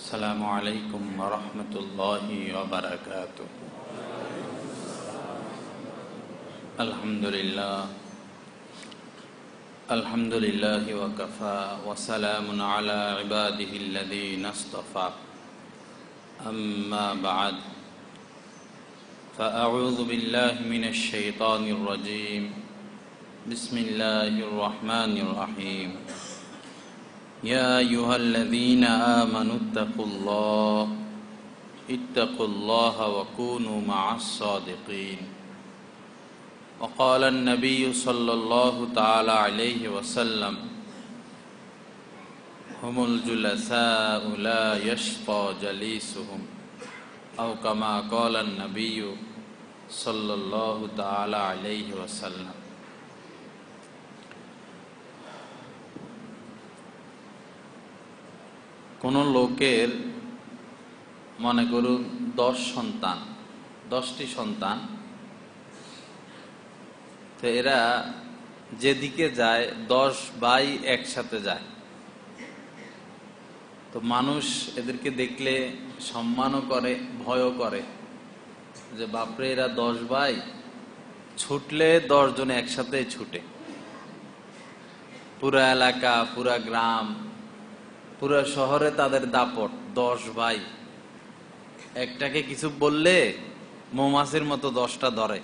السلام عليكم ورحمة الله وبركاته. الحمد لله وكفى وسلام على عباده الذين اصطفى. أما بعد فأعوذ بالله من الشيطان الرجيم. بسم الله الرحمن الرحيم. يا أيها الذين آمنوا اتقوا الله وكونوا مع الصادقين. وقال النبي صلى الله تعالى عليه وسلم: هم الجلساء لا يشقى جليسهم، أو كما قال النبي صلى الله تعالى عليه وسلم. কোন লোকের মনে করুন 10টি সন্তান, তো এরা যেদিকে যায় 10 ভাই একসাথে যায়। তো মানুষ এদেরকে দেখলে সম্মানও করে, ভয়ও করে, যে বাপরে এরা 10 ভাই, ছুটলে 10 জন একসাথে ছুটে। পুরা এলাকা, পুরা গ্রাম, পুরা শহরে তাদের দাপট। 10 ভাই, একটাকে কিছু বললে মৌমাছির মতো 10টা ধরে।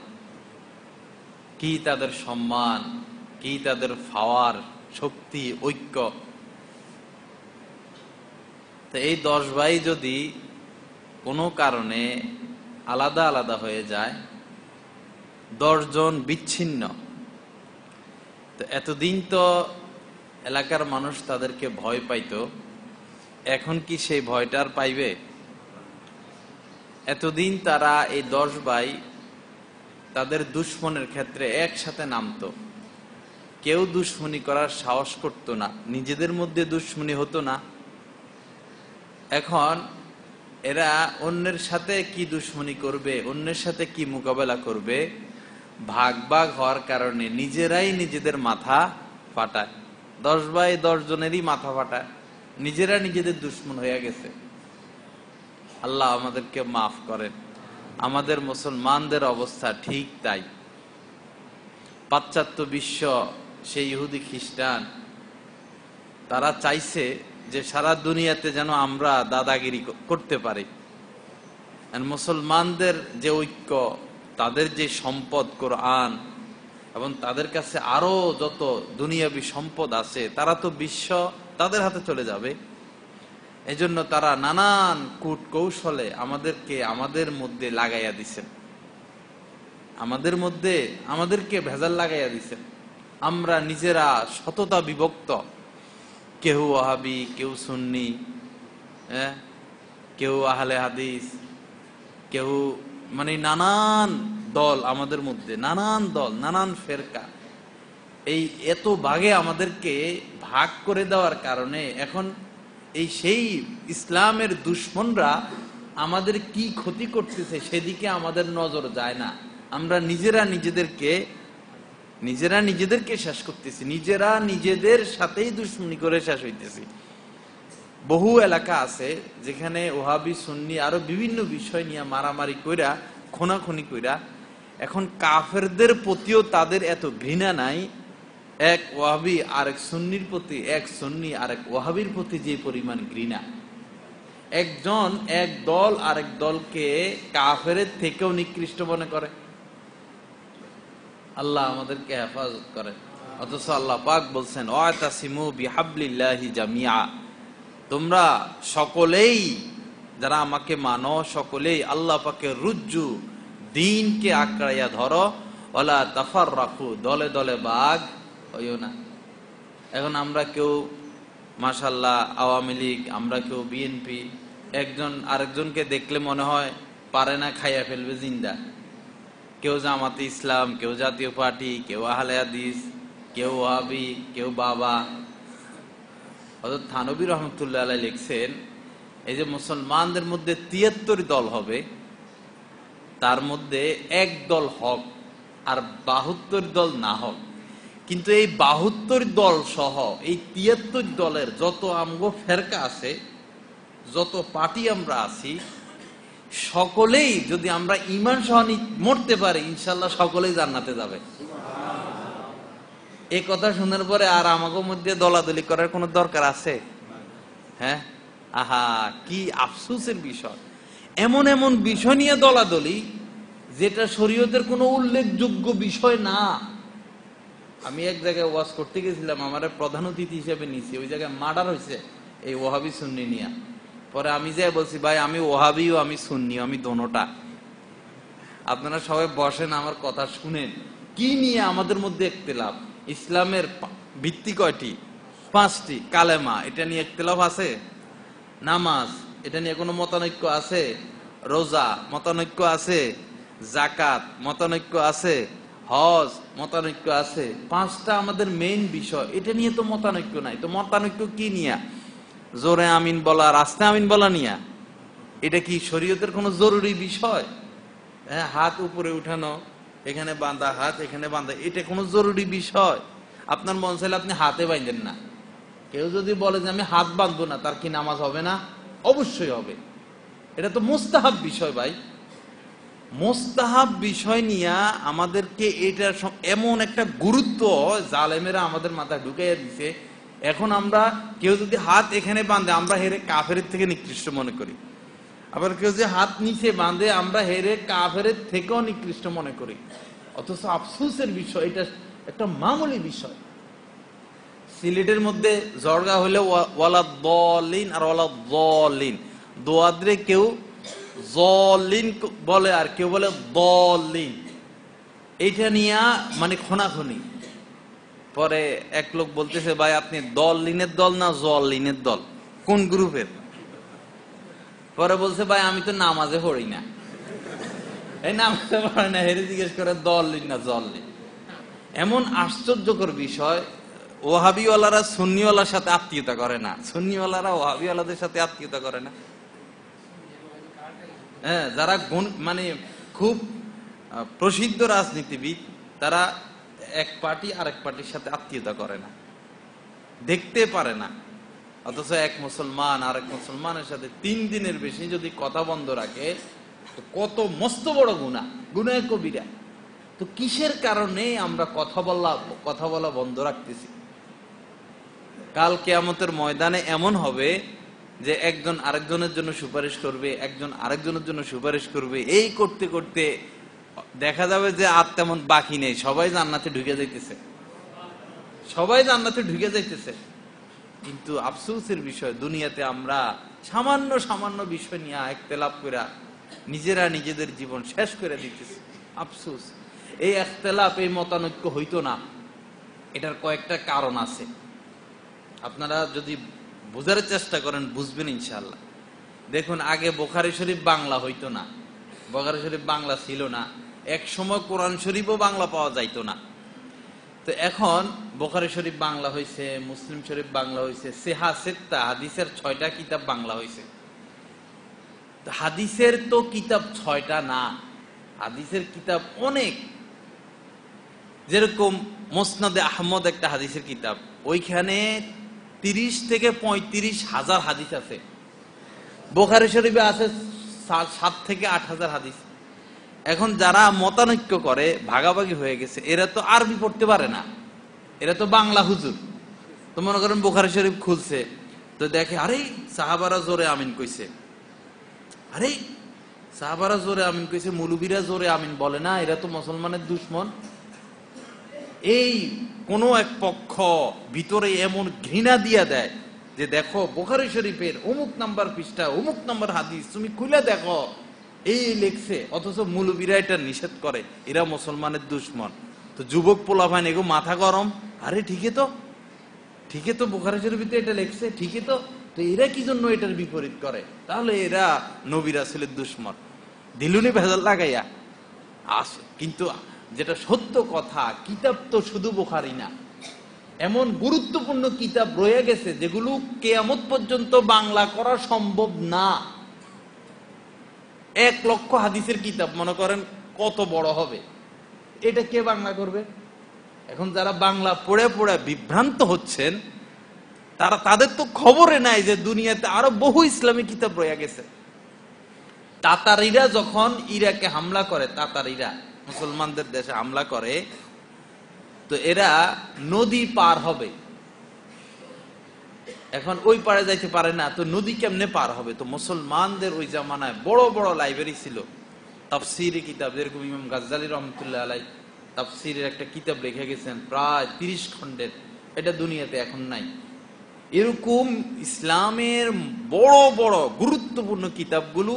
কি তাদের সম্মান, কি তাদের পাওয়ার, শক্তি, ঐক্য। তো এই 10 ভাই যদি কোনো কারণে আলাদা আলাদা হয়ে যায়, 10 জন বিচ্ছিন্ন, তো এতদিন তো এলাকার মানুষ তাদেরকে ভয় পাইতো, এখন কি সেই ভয়টা আর পাইবে? এতদিন তারা এই 10 ভাই তাদের দুশ্মনের ক্ষেত্রে একসাথে নামতো, কেউ দুশ্মনী করার সাহস করতো না, নিজেদের মধ্যে দুশ্মনী হতো না। এখন এরা অন্যের সাথে কি দুশ্মনী করবে, অন্যের সাথে কি মোকাবেলা করবে, ভাগ ভাগ হওয়ার কারণে নিজেরাই নিজেদের মাথা ফাটায়। 10 ভাই 10 জনেরই মাথা ফাটায়, নিজেরা নিজেদের দুশ্মন হয়ে গেছে। আল্লাহ আমাদেরকে মাফ করেন। আমাদের মুসলমানদের অবস্থা ঠিক তাই। পাশ্চাত্য বিশ্ব, সেই ইহুদি খ্রিস্টান, তারা চাইছে যে সারা দুনিয়াতে যেন আমরা দাদাগিরি করতে পারি। মুসলমানদের যে ঐক্য, তাদের যে সম্পদ কোরআন, এবং তাদের কাছে আরো যত দুনিয়াবি সম্পদ আছে, তারা তো বিশ্ব তাদের হাতে চলে যাবে। এজন্য তারা নানান কূট কৌশলে আমাদের মধ্যে লাগাইয়া দিছেন, আমাদেরকে ভেজাল লাগাইয়া দিছেন। আমরা নিজেরা শততা বিভক্ত, কেউ ওয়াহাবি, কেউ সুন্নি, কেউ আহলে হাদিস, কেউ মানে নানান দল আমাদের মধ্যে, নানান দল, নানান ফেরকা। এই এত ভাগে আমাদেরকে ভাগ করে দেওয়ার কারণে এখন সেই ইসলামের দুশ্মনরা আমাদের কি ক্ষতি করতেছে সেদিকে আমাদের নজর যায় না। আমরা নিজেরা নিজেদেরকে শেষ করতেছি, নিজেরা নিজেদের সাথেই দুশ্মনী করে শেষ হইতেছি। বহু এলাকা আছে যেখানে ওহাবি, সুন্নি আরো বিভিন্ন বিষয় নিয়ে মারামারি কইরা, খুনাখুনি কইরা, এখন কাফেরদের প্রতিও তাদের এত ঘৃণা নাই। এক ওয়াহাবি আরেক সুন্নির প্রতি, এক সুন্নি আরেক ওয়াহাবির প্রতি যে পরিমাণ ঘৃণা, একজন এক দল আরেক দলকে কাফেরের থেকেও নিকৃষ্ট মনে করে। আল্লাহ আমাদেরকে হেফাজত করেন। অথচ আল্লাহ পাক বলছেন, ওয়াতাসিমু বিহাবলিল্লাহি জামিআ, তোমরা সকলেই যারা আমাকে মানো, সকলেই আল্লাহ পাকের রুজ্জু দ্বীনকে আঁকড়াইয়া ধরো, ওয়ালা তাফাররাকু, দলে দলে ভাগ হইও না। এখন আমরা কেউ মাশাআল্লাহ আওয়ামী লীগ, আমরা কেউ বিএনপি, একজন আরেকজনকে দেখলে মনে হয় পারে না, খাইয়া ফেলবে জিন্দা। কেউ জামাতে ইসলাম, কেউ জাতীয় পার্টি, কেউ আহলে হাদিস, কেউ ওয়াহাবি, কেউ বাবা। হযরত থানবী রহমতুল্লাহ আলাইহি লিখছেন, এই যে মুসলমানদের মধ্যে 73 দল হবে, তার মধ্যে এক দল হক আর 72 দল না হক। কিন্তু এই 72 দল সহ এই 73 দলের যত আমগো ফেরকা আছে, যত পার্টি আমরা আছি সকলেই যদি আমরা ঈমান সহ মরতে পারি ইনশাআল্লাহ সকলেই জান্নাতে যাবে। এই কথা শোনার পরে আর আমাকে মধ্যে দলাদলি করার কোনো দরকার আছে? হ্যাঁ, আহা কি আফসোসের বিষয়। এমন এমন বিষয় নিয়ে দলাদলি যেটা শরীয়তের কোনো উল্লেখযোগ্য বিষয় না। আমি এক জায়গায় ওয়াজ করতে গেছিলাম, আমার প্রধান অতিথি হিসেবে নিছি। ওই জায়গায় মার্ডার হয়েছে এই ওয়াহাবি সুন্নি নিয়ে। পরে আমি যাই বলছি, ভাই আমি ওয়াহাবিও আমি সুন্নি, আমি দোনোটা। আপনারা সবাই বসেন, আমার কথা শুনেন। কি নিয়ে আমাদের মধ্যে ইখতিলাফ? ইসলামের ভিত্তি কয়টি? 5টি। কালেমা, এটা নিয়ে ইখতিলাফ আছে? নামাজ, এটা নিয়ে কোনো মতানৈক্য আছে? রোজা, মতানৈক্য আছে? যাকাত, মতানৈক্য আছে? হজ, মতানৈক্য আছে? 5টা আমাদের মেইন বিষয়, এটা নিয়ে তো মতানৈক্য নাই। তো মতানৈক্য কি নিয়ে? জোরে আমিন বলা, রাস্তা আমিন বলা নিয়ে? এটা কি শরীয়তের কোনো জরুরি বিষয়? হ্যাঁ, হাত উপরে উঠানো, এখানে বাঁধা, হাত এখানে বাঁধা, এটা কোনো জরুরি বিষয়? আপনার মন চাইলে আপনি হাতে বাঁধেন না। কেউ যদি বলে যে আমি হাত বাঁধবো না, তার কি নামাজ হবে না? অবশ্যই হবে। এটা তো মুস্তাহাব বিষয় ভাই। মুস্তাহাব বিষয় নিয়ে আমাদেরকে এটা এমন একটা গুরুত্ব জালেমেরা আমাদের মাথায় ঢুকাইয়া দিছে। এখন আমরা কেউ যদি হাত এখানে বাঁধে আমরা হেরে কাফের থেকে নিকৃষ্ট মনে করি, আবার কেউ যে হাত নিচে বাঁধে আমরা হেরে কাফের থেকেও নিকৃষ্ট মনে করি। অথচ আফসোসের বিষয়, এটা একটা মামুলি বিষয়। সিলেটের মধ্যে জর্গা হলে ওয়ালা দলিন আর ওয়ালা দলিন, দোয়াদরে কেউ জলিন বলে আর কেউ বলে দলিন। এইটা নিয়ে মানে খোনাখুনি। পরে এক লোক বলতেছে, ভাই আপনি দলিনের দল না জলিনের দল, কোন গ্রুপের? পরে বলছে, ভাই আমি তো নামাজে পড়ি না। এই নামাজে পড়ে না, হেরে জিজ্ঞেস করে দলিন না জলিন। এমন আশ্চর্যকর বিষয়। ওয়াহাবিওয়ালারা সুন্নিওয়ালার সাথে আত্মীয়তা করে না, সুন্নিওয়ালারা ওয়াহাবিওয়ালাদের সাথে আত্মীয়তা করে না। হ্যাঁ, যারা মানে খুব প্রসিদ্ধ রাজনীতিবিদ, তারা এক পার্টি আরেক পার্টির সাথে আত্মীয়তা করে না, দেখতে পারে না। অথচ এক মুসলমান আরেক মুসলমানের সাথে 3 দিনের বেশি যদি কথা বন্ধ রাখে, তো কত মস্ত বড় গুনাহ, গুনাহে কবিরা। তো কিসের কারণে আমরা কথা বলা বন্ধ রাখতেছি? কাল কিয়ামতের ময়দানে এমন হবে যে একজন আরেকজনের জন্য সুপারিশ করবে, একজন আরেকজনের জন্য সুপারিশ করবে। এই করতে করতে দেখা যাবে যে আর তেমন বাকি নেই, সবাই জান্নাতে ঢুকে যাইতেছে, সবাই জান্নাতে ঢুকে যাইতেছে। কিন্তু আফসোসের বিষয়, দুনিয়াতে আমরা সামান্য সামান্য বিষয় নিয়ে ইখতিলাফ করে নিজেরা নিজেদের জীবন শেষ করে দিতেছি। আফসোস। এই ইখতিলাফ, এই মতানৈক্য হইতো না। এটার কয়েকটা কারণ আছে, আপনারা যদি বোঝার চেষ্টা করেন বুঝবেন ইনশাআল্লাহ। দেখুন, আগে বুখারী শরীফ বাংলা হইতো না, বুখারী শরীফ বাংলা ছিল না। এক সময় কোরআন শরীফও বাংলা পাওয়া যাইতো না। তো এখন বুখারী শরীফ বাংলা হয়েছে, মুসলিম শরীফ বাংলা হয়েছে, সিহা সিত্তা হাদিসের 6টা কিতাব বাংলা হয়েছে। হাদিসের তো কিতাব 6টা না, হাদিসের কিতাব অনেক। যেরকম মুসনাদে আহমদ একটা হাদিসের কিতাব, ওইখানে 30 থেকে 35 হাজার হাদিস আছে। বুখারী শরীফে আছে 7 থেকে 8 হাজার হাদিস। এখন যারা মতানৈক্য করে, ভাগাভাগি হয়ে গেছে, এরা তো আরবি পড়তে পারে না, এরা তো বাংলা হুজুর। তো মনে করেন বুখারী শরীফ খুলছে, তো দেখে আরে সাহাবারা জোরে আমিন কইছে, আরে সাহাবারা জোরে আমিন কইছে, মৌলবীরা জোরে আমিন বলে না, এরা তো মুসলমানের দুশমন। এই কোন এক পক্ষ ভিতরে এমন ঘৃণা দিয়া দেয় যে দেখো বুখারী শরীফের অমুক নাম্বার পৃষ্ঠা, অমুক নাম্বার হাদিস তুমি খুলে দেখো, এই লেখছে। অথচ মৌলবীরা এটা নিষেধ করে, এরা মুসলমানের দুশমন। তো যুবক পোলাপান এগো মাথা গরম, আরে ঠিকই তো বুখারী শরীফে এটা লেখছে, ঠিকই তো এরা কি জন্য এটার বিপরীত করে? তাহলে এরা নবী রাসূলের দুশমন। দিলুনি ভেজাল লাগাইয়া কিন্তু যেটা সত্য কথা, কিতাব তো শুধু বুখারী না, এমন গুরুত্বপূর্ণ কিতাব রয়ে গেছে যেগুলো কিয়ামত পর্যন্ত বাংলা করা সম্ভব না। 1 লক্ষ হাদিসের কিতাব মনে করেন কত বড় হবে, এটা কে বাংলা করবে? এখন যারা বাংলা পড়ে পড়ে বিভ্রান্ত হচ্ছেন, তাদের তো খবরে নাই যে দুনিয়াতে আরো বহু ইসলামী কিতাব রয়ে গেছে। তাতারিরা যখন ইরাকে হামলা করে, তাতারিরা মুসলমানদের দেশে হামলা করে, তো এরা নদী পার হবে, এখন ওই পারে যাইতে পারে না, তো নদী কেমনে পার হবে? তো মুসলমানদের ওই জামানায় বড় বড় লাইব্রেরি ছিল, তাফসীরি কিতাব, যেরকম ইমাম গাজ্জালী রহমতুল্লাহ আলাই তাফসীরের একটা কিতাব লিখে গেছেন প্রায় 30 খণ্ডের, এটা দুনিয়াতে এখন নাই। এরকম ইসলামের বড় বড় গুরুত্বপূর্ণ কিতাবগুলো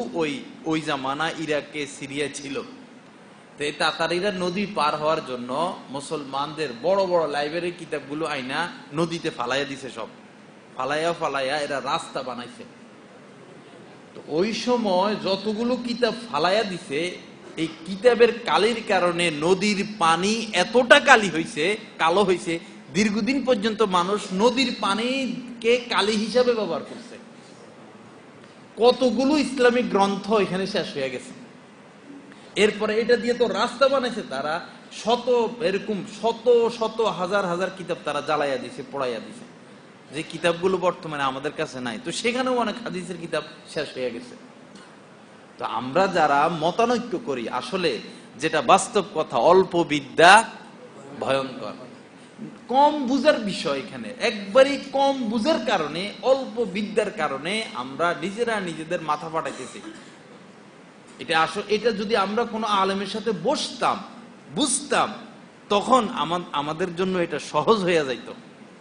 ওই জামানা ইরাকে, সিরিয়া ছিল। তো এই তাতারিরা নদী পার হওয়ার জন্য মুসলমানদের বড় বড় লাইব্রেরির কিতাবগুলো আইনা নদীতে ফালাইয়া দিছে, সব ফালাইয়া এরা রাস্তা বানাইছে। তো ওই সময় যতগুলো কিতাব ফালাইয়া দিছে, এই কিতাবের কালির কারণে নদীর পানি এতটা কালো হয়েছে, দীর্ঘদিন পর্যন্ত মানুষ নদীর পানিকে কালি হিসাবে ব্যবহার করছে। কতগুলো ইসলামিক গ্রন্থ এখানে শেষ হয়ে গেছে। এরপরে এটা দিয়ে তো রাস্তা বানাইছে তারা, এরকম শত হাজার হাজার কিতাব তারা জ্বালাইয়া দিছে, পড়াইয়া দিছে, যে কিতাবগুলো বর্তমানে আমাদের কাছে নাই। তো সেখানেও অনেক হাদিসের কিতাব শেষ হয়ে গেছে। তো আমরা যারা মতানৈক্য করি, আসলে যেটা বাস্তব কথা, অল্প বিদ্যা ভয়ঙ্কর। কম বুঝার বিষয় এখানে, একবারই কম বুঝার কারণে, অল্প বিদ্যার কারণে আমরা নিজেরা নিজেদের মাথা ফাটাইতেছি। এটা যদি আমরা কোনো আলেমের সাথে বসতাম, বুঝতাম, তখন আমাদের জন্য এটা সহজ হয়ে যাইত,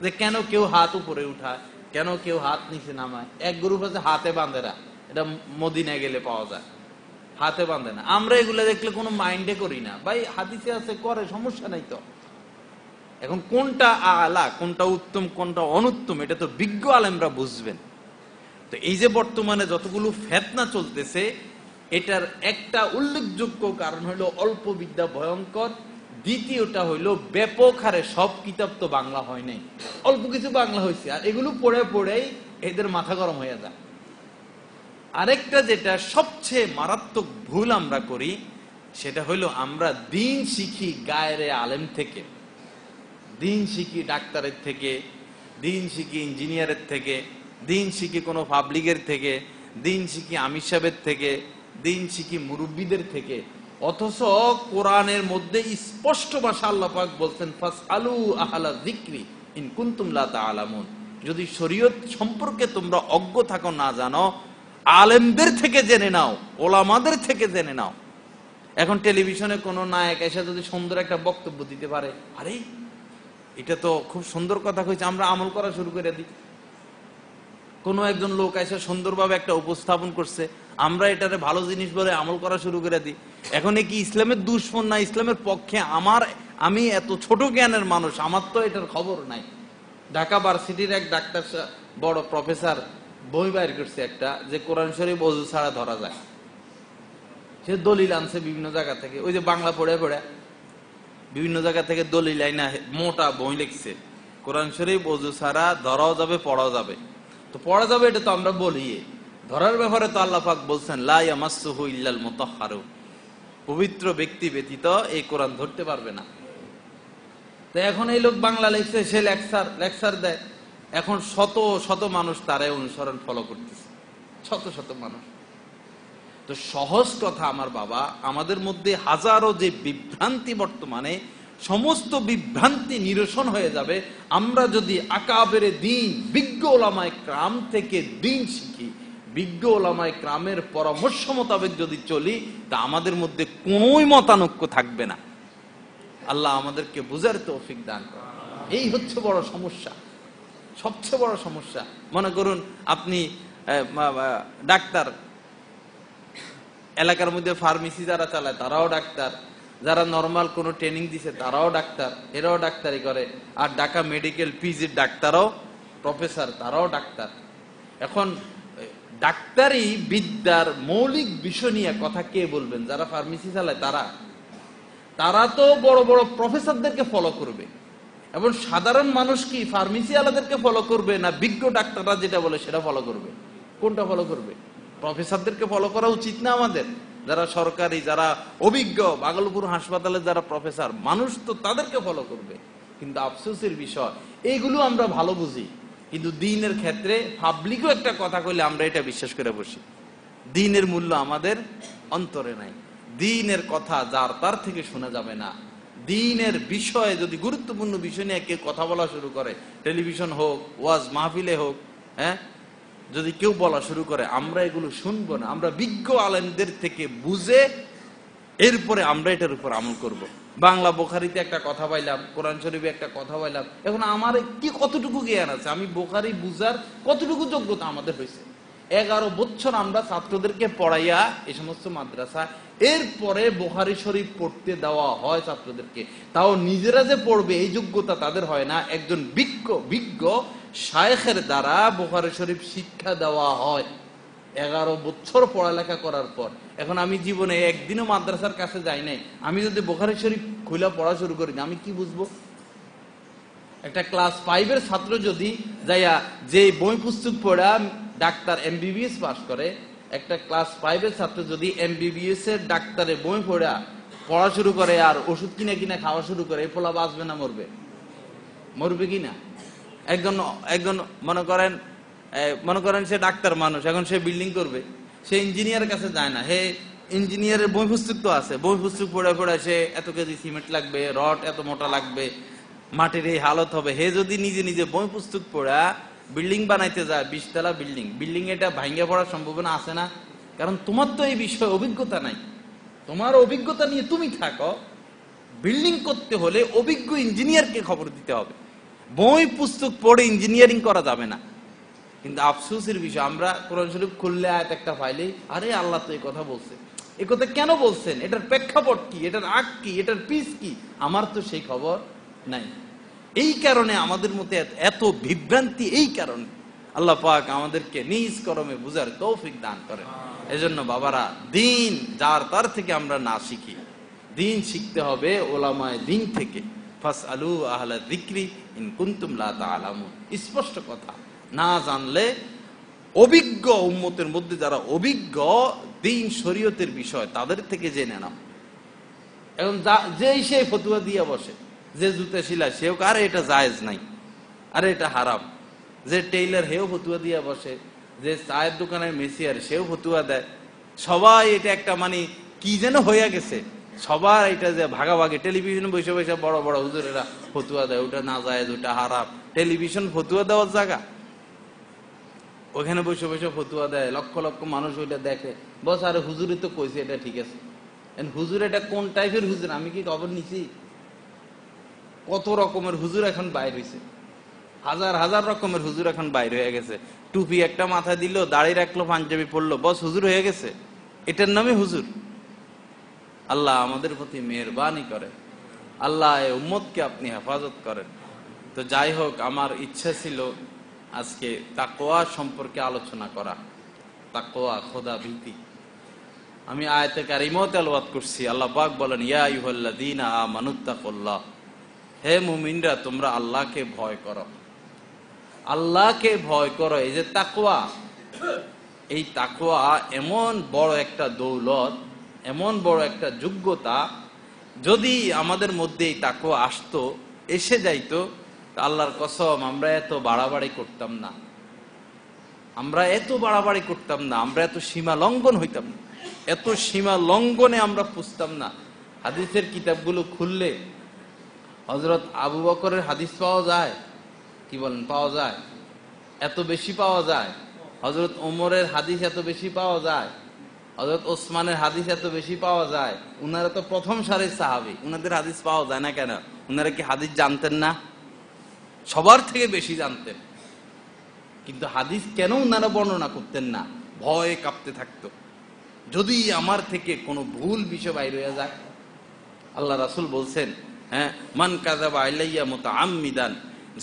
যে কেন কেউ হাত উপরে উঠায়, কেন কেউ হাত নিচে নামায়। এক গ্রুপ আছে হাতে বাঁধে না, এটা মদিনায় গেলে পাওয়া যায়, হাতে বাঁধে না। আমরা এগুলো দেখলে কোনো মাইন্ডে করি না, ভাই হাদিসে আছে, করে, সমস্যা নাই তো। এখন কোনটা আলা, কোনটা উত্তম, কোনটা অনুত্তম, এটা তো বিজ্ঞ আলেমরা বুঝবেন। তো এই যে বর্তমানে যতগুলো ফিতনা চলতেছে, এটার একটা উল্লেখযোগ্য কারণ হলো অল্প বিদ্যা ভয়ঙ্কর। দ্বিতীয়টা হইলো ব্যাপক হারে সব কিতাব তো বাংলা হয় নাই, অল্প কিছু বাংলা হয়েছে, আর এগুলো পড়ে পড়েই এদের মাথা গরম হয়ে যায়। আরেকটা যেটা সবচেয়ে মারাত্মক ভুল আমরা করি, সেটা হইলো আমরা দিন শিখি গায়রে আলেম থেকে, দিন শিখি ডাক্তারের থেকে, দিন শিখি ইঞ্জিনিয়ারের থেকে, দিন শিখি কোনো পাবলিকের থেকে, দিন শিখি আমির সাহেবের থেকে, দিন শিখি মুরব্বীদের থেকে। অথচ কোরআনের মধ্যে স্পষ্ট ভাষা আল্লাহ পাক বলছেন, ফাসআলু আহলা যিকরি ইন কুনতুম লা তাআলামুন, যদি শরীয়ত সম্পর্কে তোমরা অজ্ঞ থাকো, না জানো, আলেমদের থেকে জেনে নাও, ওলামাদের থেকে জেনে নাও। এখন টেলিভিশনে কোনো নায়ক এসে যদি সুন্দর একটা বক্তব্য দিতে পারে, আরে এটা তো খুব সুন্দর কথা কইছে, আমরা আমল করা শুরু করে দিই। কোনো একজন লোক এসে সুন্দরভাবে একটা উপস্থাপন করছে, আমরা এটারে ভালো জিনিস বলে আমল করা শুরু করে দিই। এখন কি ইসলামের দুশমন না ইসলামের পক্ষে? আমি এত ছোট জ্ঞানের মানুষ, আমার তো এটার খবর নাই। ঢাকা ভার্সিটির এক ডাক্তার, বড় প্রফেসর, বই বাইর করছে একটা, যে কোরআন শরীফ ওযু ছাড়া ধরা যায়। সে দলিল আনছে বিভিন্ন জায়গা থেকে, ওই যে বাংলা পড়ে পড়ে বিভিন্ন জায়গা থেকে দলিল আইনা মোটা বই লিখছে, কোরআন শরীফ ওযু ছাড়া ধরাও যাবে, পড়াও যাবে। তো পড়া যাবে এটা তো আমরা বলি, ধরার ব্যাপারে তো আল্লাহ পাক বলছেন লা ইয়ামাসসুহু ইল্লাল মুতাহহারুন, পবিত্র ব্যক্তি ব্যতীত এই কোরআন ধরতে পারবে না। তো এখন এই লোক বাংলা লিখছে, সে লেকচার দেয়, এখন শত শত মানুষ তারে অনুসরণ ফলো করতেছে, শত শত মানুষ। তো সহজ কথা আমার বাবা, আমাদের মধ্যে হাজারো যে বিভ্রান্তি, বর্তমানে সমস্ত বিভ্রান্তি নিরসন হয়ে যাবে আমরা যদি আকাবেরে দ্বীন, বিজ্ঞ ওলামায়ে কেরাম থেকে দ্বীন শিখি, বিজ্ঞ ওলামায়ে কেরামের পরামর্শ মোতাবেক যদি চলি, তা আমাদের মধ্যে কোনোই মতানৈক্য থাকবে না। আল্লাহ আমাদেরকে বুঝার তৌফিক দান করেন। এই হচ্ছে বড় সমস্যা, সবচেয়ে বড় সমস্যা। মনে করুন আপনি ডাক্তার, এলাকার মধ্যে ফার্মেসি যারা চালায় তারাও ডাক্তার, যারা নরমাল কোনো ট্রেনিং দিছে তারাও ডাক্তার, এরাও ডাক্তারি করে। আর ঢাকা মেডিকেল পিজির ডাক্তারও, প্রফেসর, তারাও ডাক্তার। এখন ডাক্তারি বিদ্যার মৌলিক বিষয় নিয়ে কথা কে বলবেন? যারা ফার্মেসি চালায় তারা তো বড় বড় প্রফেসরদেরকে ফলো করবে। এবং সাধারণ মানুষ কি ফার্মেসি আলাদেরকে ফলো করবে, না বিজ্ঞ ডাক্তাররা যেটা বলে সেটা ফলো করবে? কোনটা ফলো করবে? প্রফেসরদেরকে ফলো করা উচিত না আমাদের? যারা সরকারি, যারা অভিজ্ঞ, ভাগলপুর হাসপাতালে যারা প্রফেসর, মানুষ তো তাদেরকে ফলো করবে। কিন্তু আফসোসের বিষয়, এইগুলো আমরা ভালো বুঝি, কিন্তু দ্বীনের ক্ষেত্রে পাবলিকও একটা কথা কইলে আমরা এটা বিশ্বাস করে বসি। দ্বীনের মূল্য আমাদের অন্তরে নাই। দ্বীনের কথা যার তার থেকে শোনা যাবে না। দ্বীনের বিষয়ে যদি গুরুত্বপূর্ণ বিষয় নিয়ে কেউ কথা বলা শুরু করে, টেলিভিশন হোক, ওয়াজ মাহফিলে হোক, হ্যাঁ, যদি কেউ বলা শুরু করে, আমরা এগুলো শুনবো না। আমরা বিজ্ঞ আলেমদের থেকে বুঝে এরপরে আমরা এটার উপর আমল করব। বাংলা বোখারিতে একটা কথা পাইলাম, কোরআন শরীফে একটা কথা পাইলাম, এখন আমার কি কতটুকু জ্ঞান আছে, আমি বোখারি বুঝার কতটুকু যোগ্যতা আমাদের হয়েছে? 11 বছর আমরা ছাত্রদেরকে পড়াইয়া এই সমস্ত মাদ্রাসা, এরপরে বোখারি শরীফ পড়তে দেওয়া হয় ছাত্রদেরকে, তাও নিজেরা যে পড়বে এই যোগ্যতা তাদের হয় না। একজন বিজ্ঞ শায়েখের দ্বারা বোখারি শরীফ শিক্ষা দেওয়া হয় 11 বছর পড়ালেখা করার পর। এখন আমি জীবনে একদিনও মাদ্রাসার কাছে যাই নাই, আমি যদি বোখারি শরীফ খুলে পড়া শুরু করি, আমি কি বুঝবো? একটা ক্লাস 5-এর ছাত্র যদি যাইয়া যে বই পুস্তক পড়া ডাক্তার MBBS পাস করে, একটা ক্লাস 5-এর ছাত্র যদি MBBS এর ডাক্তারের বই পড়া শুরু করে আর ওষুধ কিনে কিনে খাওয়া শুরু করে, এই পোলা বাঁচবে না মরবে? মরবে কিনা? একজন মনে করেন সে ডাক্তার মানুষ, এখন সে বিল্ডিং করবে, সে ইঞ্জিনিয়ারের কাছে যায় না। হে ইঞ্জিনিয়ারের বই পুস্তক তো আছে, বই পুস্তক পড়ে সে এত কেজি সিমেন্ট লাগবে, রড এত মোটা লাগবে, মাটির এই হালত হবে। হে যদি নিজে নিজে বই পুস্তক পড়া বিল্ডিং বানাইতে যায়, 20 তলা বিল্ডিং এটা ভাঙ্গা পড়ার সম্ভাবনা আছে না? কারণ তোমার তো এই বিষয়ে অভিজ্ঞতা নাই। তোমার অভিজ্ঞতা নিয়ে তুমি থাকো। বিল্ডিং করতে হলে অভিজ্ঞ ইঞ্জিনিয়ারকে খবর দিতে হবে। বই পুস্তক পড়ে ইঞ্জিনিয়ারিং করা যাবে না। কিন্তু আফসোসের বিষয়, আমরা কোরআন শরীফ খুললে আয়াত একটা পাইলেই, আরে আল্লাহ তো এই কথা বলছে, এই কথা কেন বলছেন, এটার প্রেক্ষাপট কি, এটার আগ কি, এটার পিস কি, আমার তো সেই খবর নাই। এই কারণে আমাদের মধ্যে এত বিভ্রান্তি। এই কারণে আল্লাহ পাক আমাদেরকে নিজ করমে বুঝার তৌফিক দান করেন। এজন্য বাবারা, দ্বীন যার তার থেকে আমরা না শিখি, দ্বীন শিখতে হবে ওলামায়ে দ্বীন থেকে। ফাসআলু আহলা যিকরি ইন কুনতুম লা তা'লামুন। স্পষ্ট কথা, না জানলে অভিজ্ঞ উম্মতের মধ্যে যারা অভিজ্ঞ দ্বীন শরীয়তের বিষয়, তাদের থেকে জেনে নাও। এখন যেই সেই ফতুয়া দিয়ে বসে, যে জুতা শিলা সেও আরে এটা জায়েজ নাই, আরে এটা হারাম। যে টেইলার হেও ফতুয়া দিয়ে বসে, যে চায়ের দোকানের মেসিয়ার সেও ফতুয়া দেয়। সবাই এটা একটা কি যেন হইয়া গেছে, সবার এটা যে ভাগাভাগি। টেলিভিশন বসে বসে বড় বড় হুজুরেরা ফতুয়া দেয়, ওটা না জায়েজ, ওটা হারাম। টেলিভিশন ফতুয়া দেওয়ার জায়গা, ওখানে বসে বসে ফতুয়া দেয়, লক্ষ লক্ষ মানুষ ওইটা দেখে। বস আরে হুজুরে তো কইছে এটা ঠিক আছে। হুজুর এটা কোন টাইপের হুজুর আমি কি খবর নিছি? কত রকমের হুজুর এখন বাইর হয়েছে, হাজার হাজার রকমের হুজুর এখন বাইর হয়ে গেছে। টুপি একটা মাথায় দিল, দাড়ি রাখলো, পাঞ্জাবি পরলো, বস হুজুর হয়ে গেছে। এটার নামে হুজুর। আল্লাহ আমাদের প্রতি মেহেরবানি করে, আল্লাহ এই উম্মতকে আপনি হেফাজত করেন। তো যাই হোক, আমার ইচ্ছা ছিল আজকে তাকওয়া সম্পর্কে আলোচনা করা। তাকওয়া, খোদা ভীতি। আমি আয়াতে কারিমাও তেলাওয়াত করছি। আল্লাহ পাক বলেন, ইয়া আইয়ুহাল্লাযীনা আমানুত্তাকুল্লাহ, হে মুমিনরা তোমরা আল্লাহকে ভয় করো। আল্লাহকে ভয় করো। এই যে তাকওয়া, এই তাকওয়া এমন বড় একটা দৌলত, এমন বড় একটা যোগ্যতা, যদি আমাদের মধ্যে এই তাকওয়া আসতো, এসে যাইতো, আল্লাহর কসম আমরা এত বাড়াবাড়ি করতাম না, আমরা এত বাড়াবাড়ি করতাম না, আমরা এত সীমা লঙ্ঘন হইতাম না, এত সীমা লঙ্ঘনে আমরা পুষতাম না। হাদিসের কিতাবগুলো খুললে হযরত আবু বকরের হাদিস পাওয়া যায়, কি বলেন, পাওয়া যায়? এত বেশি পাওয়া যায়। হযরত ওমরের হাদিস এত বেশি পাওয়া যায়, হযরত ওসমানের হাদিস এত বেশি পাওয়া যায়। উনারা তো প্রথম সারির সাহাবী, উনাদের হাদিস পাওয়া যায় না কেন? উনারা কি হাদিস জানতেন না? সবার থেকে বেশি জানতেন, কিন্তু হাদিস কেন উনারা বর্ণনা করতেন না? ভয়ে কাঁপতে থাকতো, যদি আমার থেকে কোনো ভুল বিষয় বাইর হয়ে যায়। আল্লাহ রাসূল বলছেন, হ্যাঁ, মান কাযাবা আলাইয়া মুতাআম্মিদান,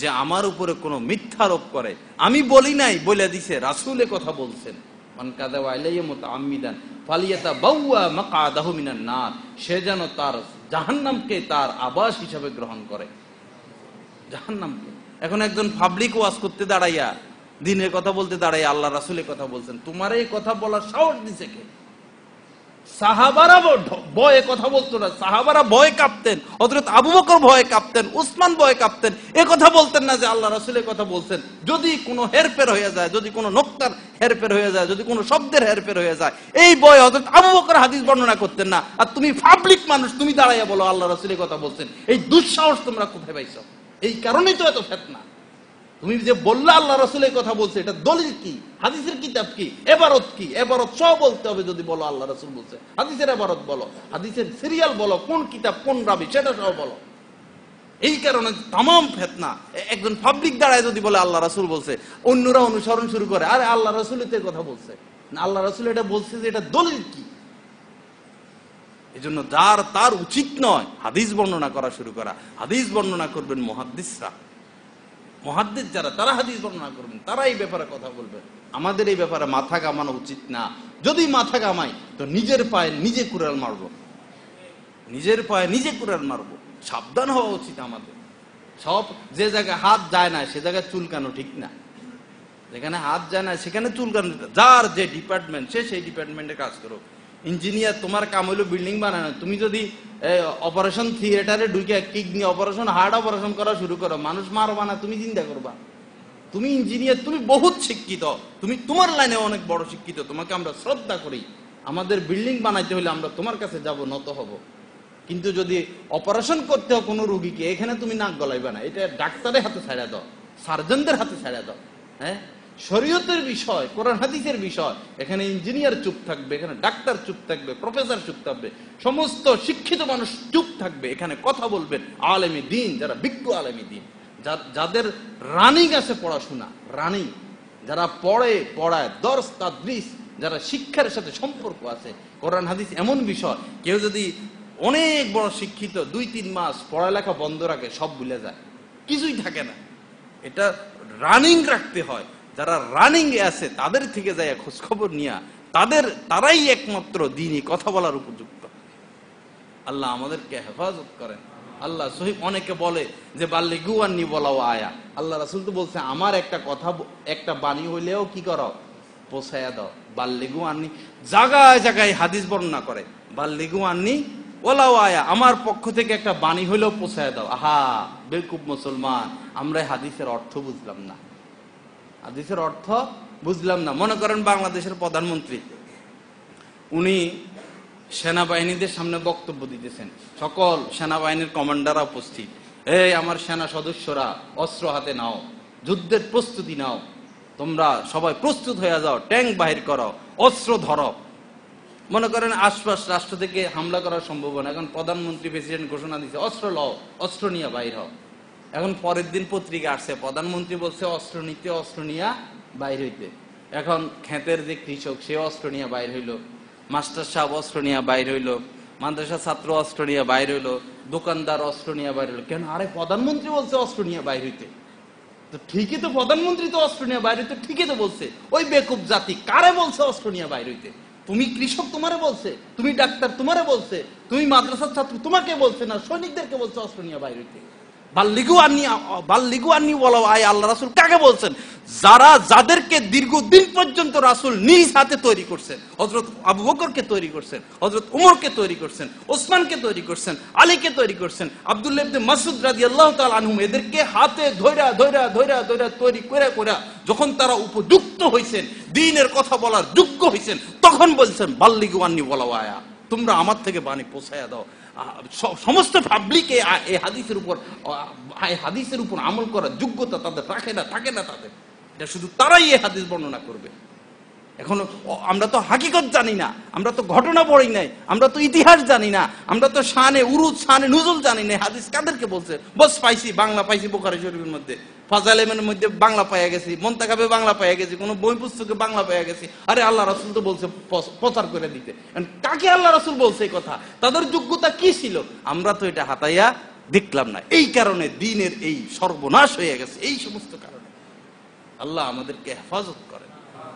যে আমার উপরে কোনো মিথ্যারোপ করে, আমি বলি নাই, বলে দিছে, রাসূলে কথা বলছেন। মান কাযাবা আলাইয়া মুতাআম্মিদান ফালিয়াতাবাওয়া মাকআদাহু মিনান নার, সে যেন তার জাহান্নামকে তার আবাস হিসাবে গ্রহণ করে। জাহান্নামকে। এখন একজন পাবলিক ওয়াজ করতে দাঁড়াইয়া, দ্বীনের কথা বলতে দাঁড়াইয়া আল্লাহ রাসূলের কথা বলছেন, তোমার এই কথা বলার সাহস দিছে কে? সাহাবারা ভয়ে কথা বলতো না, সাহাবারা ভয়ে কাঁপতেন, হযরত আবু বকর ভয়ে কাঁপতেন, উসমান ভয়ে কাঁপতেন, এ কথা বলতেন না যে আল্লাহ রাসূল এই কথা বলছেন। যদি কোনো হেরফের হয়ে যায়, যদি কোনো নোক্তার হেরফের হয়ে যায়, যদি কোনো শব্দের হেরফের হয়ে যায়, এই ভয়ে হযরত আবু বকর হাদিস বর্ণনা করতেন না। আর তুমি পাবলিক মানুষ, তুমি দাঁড়াইয়া বলো আল্লাহ রাসূল এই কথা বলছেন, এই দুঃসাহস তোমরা কোথায় পাইছো? এই কারণেই তো এত ফিতনা। তুমি যে বললে আল্লাহ রাসূল এই কথা বলছে, এটা দলিল কি? হাদিসের কিতাব কি? এবারত কি? এবারত সহ বলতে হবে। যদি বলো আল্লাহ রাসূল বলছে, হাদিসের এবারত বলো, হাদিসের সিরিয়াল বলো, কোন কিতাব কোন রাবি সেটা সহ বলো। এই কারণে তামাম ফিতনা। একজন পাবলিক দাঁড়ায় যদি বলে আল্লাহ রাসূল বলছে, অন্যরা অনুসরণ শুরু করে, আরে আল্লাহ রাসূল তো কথা বলছে না, আল্লাহ রাসূল এটা বলছে যে এটা দলিল কি? এজন্য যার তার উচিত নয় হাদিস বর্ণনা করা শুরু করা। হাদিস বর্ণনা করবেন মুহাদ্দিসরা, মুহাদ্দিস যারা, তারা হাদিস বর্ণনা করবেন, তারা এই ব্যাপারে কথা বলবেন। আমাদের এই ব্যাপারে মাথা ঘামানো উচিত না। যদি মাথা ঘামাই তো নিজের পায়ে নিজে কুড়াল মারবো, নিজের পায়ে নিজে কুড়াল মারবো। সাবধান হওয়া উচিত আমাদের। সব যে জায়গায় হাত যায় না সে জায়গায় চুলকানো ঠিক না, যেখানে হাত যায় না সেখানে চুলকানো। যার যে ডিপার্টমেন্ট সে সেই ডিপার্টমেন্টে কাজ করো। ইঞ্জিনিয়ার, তোমার কাম হইলো বিল্ডিং বানানো, তুমি যদি অপারেশন থিয়েটারে ঢুকে কিডনি অপারেশন, হার্ট অপারেশন করা শুরু করো, মানুষ মারবা না, তুমি চিন্তা করবা? তুমি ইঞ্জিনিয়ার, তুমি বহুত শিক্ষিত, তুমি তোমার লাইনে অনেক বড় শিক্ষিত, তোমাকে আমরা শ্রদ্ধা করি। আমাদের বিল্ডিং বানাইতে হলে আমরা তোমার কাছে যাব, নত হব। কিন্তু যদি অপারেশন করতে হয় কোনো রুগীকে, এখানে তুমি নাক গলাইবা না, এটা ডাক্তারের হাতে ছাড়া দাও, সার্জনদের হাতে ছাড়া দাও। হ্যাঁ, শরীয়তের বিষয়, কোরআন হাদিসের বিষয়, এখানে ইঞ্জিনিয়ার চুপ থাকবে, এখানে ডাক্তার চুপ থাকবে, প্রফেসর চুপ থাকবে, সমস্ত শিক্ষিত মানুষ চুপ থাকবে। এখানে কথা বলবেন আলেমী দ্বীন, যারা বিজ্ঞ আলেমী দ্বীন, যাদের রানিং আছে পড়াশোনা, রানিং, যারা পড়ায় দর্স তাদরিস, যারা শিক্ষার সাথে সম্পর্ক আছে। কোরআন হাদিস এমন বিষয়, কেউ যদি অনেক বড় শিক্ষিত 2-3 মাস পড়ালেখা বন্ধ রাখে, সব ভুলে যায়, কিছুই থাকে না। এটা রানিং রাখতে হয়। যারা রানিং এ আছে তাদের থেকে যায় খোঁজ খবর নিয়া, তারাই একমাত্র দ্বীনি কথা বলার উপযুক্ত। আল্লাহ আমাদেরকে হেফাজত করেন। আল্লাহ সহিহ, অনেকে বলে যে বাল্লিগু আন্নি বলাও আয়া, আল্লাহ রাসূল তো বলছে আমার একটা কথা, একটা বাণী হইলেও কি করো, পৌঁছায়া দাও। বাল্লিগু আন্নি, জায়গায় জায়গায় হাদিস বর্ণনা করে, বাল্লিগু আন্নি ওলাও আয়া, আমার পক্ষ থেকে একটা বাণী হইলেও পৌঁছায়া দাও। আহা বেকুব মুসলমান, আমরা হাদিসের অর্থ বুঝলাম না, হাদিসের অর্থ বুঝলাম না। মনে করেন বাংলাদেশের প্রধানমন্ত্রী, উনি সেনাবাহিনীদের সামনে বক্তব্য দিতেছেন, সকল সেনাবাহিনীর কমান্ডাররা উপস্থিত, এই আমার সেনা সদস্যরা অস্ত্র হাতে নাও, যুদ্ধের প্রস্তুতি নাও, তোমরা সবাই প্রস্তুত হয়ে যাও, ট্যাঙ্ক বাহির করো, অস্ত্র ধরো। মনে করেন আশপাশ রাষ্ট্র থেকে হামলা করার সম্ভাবনা, এখন প্রধানমন্ত্রী প্রেসিডেন্ট ঘোষণা দিচ্ছে অস্ত্র লও, অস্ত্র নিয়ে বাইর হও। এখন পরের দিন পত্রিকা আসছে, প্রধানমন্ত্রী বলছে অস্ত্র নিতে, অস্ত্র নিয়ে বাইর হইতে। এখন ক্ষেতের যে কৃষক, সে অস্ত্র নিয়ে বাইর হইলো, মাস্টার সাহেব অস্ত্র নিয়ে বাইর হইলো, মাদ্রাসা ছাত্র অস্ত্র নিয়ে বাইর হইলো, দোকানদার অস্ত্র নিয়ে বাইর হইলো। কেন? আরে প্রধানমন্ত্রী বলছে অস্ত্র নিয়ে বাইর হইতে, তো ঠিকই তো, প্রধানমন্ত্রী তো অস্ত্র নিয়ে বাইর হইতে ঠিকই তো বলছে। ওই বেকুব জাতি কারে বলছে অস্ত্র নিয়ে বাইর হইতে? তুমি কৃষক তোমারে বলছে, তুমি ডাক্তার তোমারে বলছে, তুমি মাদ্রাসার ছাত্র তোমাকে বলছে না, সৈনিকদেরকে বলছে অস্ত্র নিয়ে বাইর হইতে। বাল্লিগু আন্নি বলো আয়, আল্লাহ রাসূল কাকে বলছেন? যাদেরকে দীর্ঘদিন পর্যন্ত রাসূল নিজ হাতে তৈরি করছেন। হযরত আবু বকরকে তৈরি করছেন, হযরত উমরকে তৈরি করছেন, ওসমানকে তৈরি করছেন, আলীকে তৈরি করছেন, আব্দুল্লাহ ইবনে মাসউদ রাদিয়াল্লাহু তাআলা আনহু, এদেরকে হাতে ধইরা তৈরি করে যখন তারা উপযুক্ত হইছেন, দ্বীনের কথা বলার যোগ্য হইছেন, তখন বলছেন বাল্লিগু আন্নি বলো আয়া, তোমরা আমার থেকে বাণী পৌঁছায়া দাও। সমস্ত পাবলিক এই হাদিসের উপর আমল করার যোগ্যতা তাদের রাখে না, থাকে না তাদের। এটা শুধু তারাই এই হাদিস বর্ণনা করবে। এখন আমরা তো হাকিকত জানি না, আমরা তো ঘটনা পড়ি নাই, আমরা তো ইতিহাস জানি না, আমরা তো শানে উরুদ শানে নুজুল জানি না। হাদিস কাদেরকে বলছে? বস পাইছি, বাংলা পাইছি বুখারী শরীফের মধ্যে, ফাজাইলের মধ্যে বাংলা পাইয়া গেছি, মুনতাকাবে বাংলা পাইয়া গেছি, কোন বই পুস্তকে বাংলা পাইয়া গেছি। আরে আল্লাহ রাসূল তো বলছে প্রচার করে দিতে। কাকে আল্লাহ রাসূল বলছে এই কথা? তাদের যোগ্যতা কি ছিল? আমরা তো এটা হাতাইয়া দেখলাম না। এই কারণে দ্বীনের এই সর্বনাশ হয়ে গেছে, এই সমস্ত কারণে। আল্লাহ আমাদেরকে হেফাজত করেন।